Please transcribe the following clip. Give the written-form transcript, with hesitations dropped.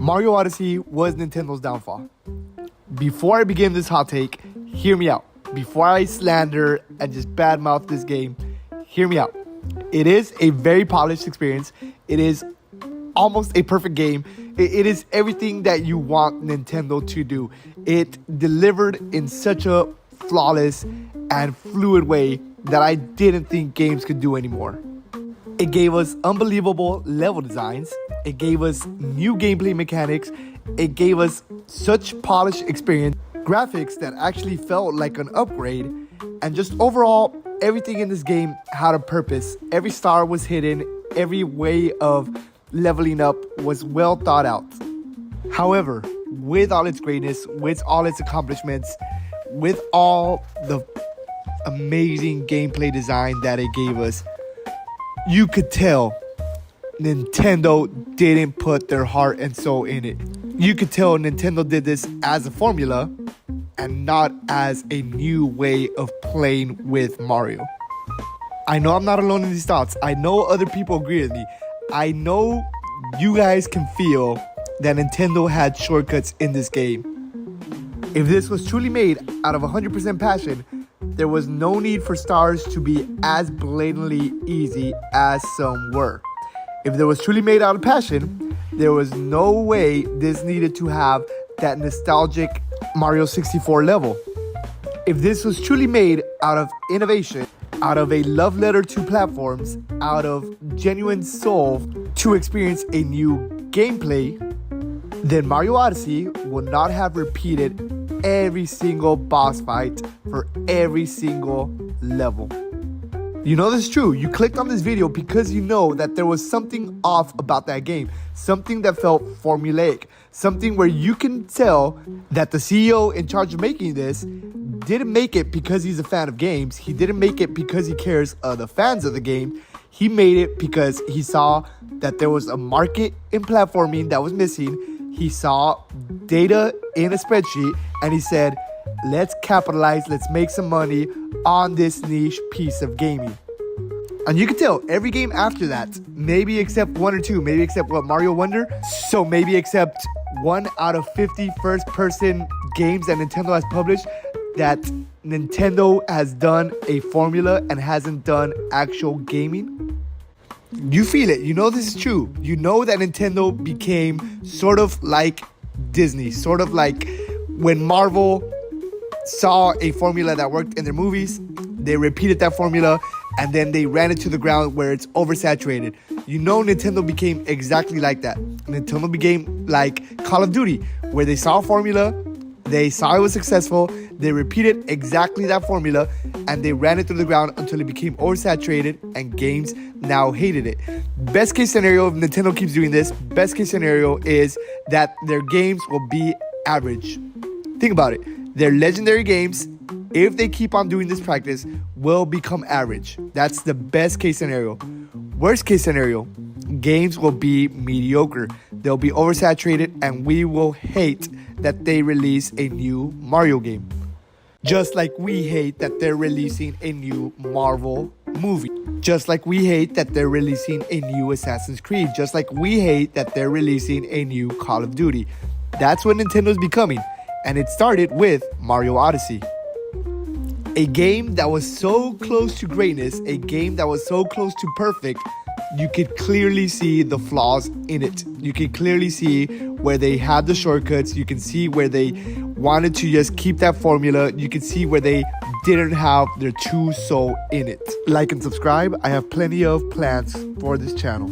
Mario Odyssey was Nintendo's downfall. Before I begin this hot take, hear me out. Before I slander and just badmouth this game, hear me out. It is a very polished experience. It is almost a perfect game. It is everything that you want Nintendo to do. It delivered in such a flawless and fluid way that I didn't think games could do anymore. It gave us unbelievable level designs. It gave us new gameplay mechanics. It gave us such polished experience, graphics that actually felt like an upgrade, and just overall, everything in this game had a purpose. Every star was hidden. Every way of leveling up was well thought out. However, with all its greatness, with all its accomplishments, with all the amazing gameplay design that it gave us, you could tell Nintendo didn't put their heart and soul in it. You could tell Nintendo did this as a formula and not as a new way of playing with Mario. I know I'm not alone in these thoughts. I know other people agree with me. I know you guys can feel that Nintendo had shortcuts in this game. If this was truly made out of 100% passion, there was no need for stars to be as blatantly easy as some were. If there was truly made out of passion, there was no way this needed to have that nostalgic Mario 64 level. If this was truly made out of innovation, out of a love letter to platforms, out of genuine soul to experience a new gameplay, then Mario Odyssey would not have repeated every single boss fight for every single level. You know this is true. You clicked on this video because you know that there was something off about that game. Something that felt formulaic. Something where you can tell that the CEO in charge of making this didn't make it because he's a fan of games. He didn't make it because he cares the fans of the game. He made it because he saw that there was a market in platforming that was missing. He saw data in a spreadsheet and he said, let's capitalize, let's make some money on this niche piece of gaming. And you can tell every game after that, maybe except one or two, maybe except Mario Wonder, so maybe except 1 out of 50 first-person games that Nintendo has published, that Nintendo has done a formula and hasn't done actual gaming. You feel it. You know this is true. You know that Nintendo became sort of like Disney, sort of like when Marvel saw a formula that worked in their movies, they repeated that formula, and then they ran it to the ground where it's oversaturated. You know Nintendo became exactly like that. Nintendo became like Call of Duty, where they saw a formula, they saw it was successful, they repeated exactly that formula, and they ran it to the ground until it became oversaturated, and games now hated it. Best case scenario, if Nintendo keeps doing this, best case scenario is that their games will be average. Think about it. Their legendary games, if they keep on doing this practice, will become average. That's the best case scenario. Worst case scenario, games will be mediocre. They'll be oversaturated and we will hate that they release a new Mario game. Just like we hate that they're releasing a new Marvel movie. Just like we hate that they're releasing a new Assassin's Creed. Just like we hate that they're releasing a new Call of Duty. That's what Nintendo's becoming. And it started with Mario Odyssey. A game that was so close to greatness, a game that was so close to perfect, you could clearly see the flaws in it. You can clearly see where they had the shortcuts. You can see where they wanted to just keep that formula. You can see where they didn't have their true soul in it. Like and subscribe. I have plenty of plans for this channel.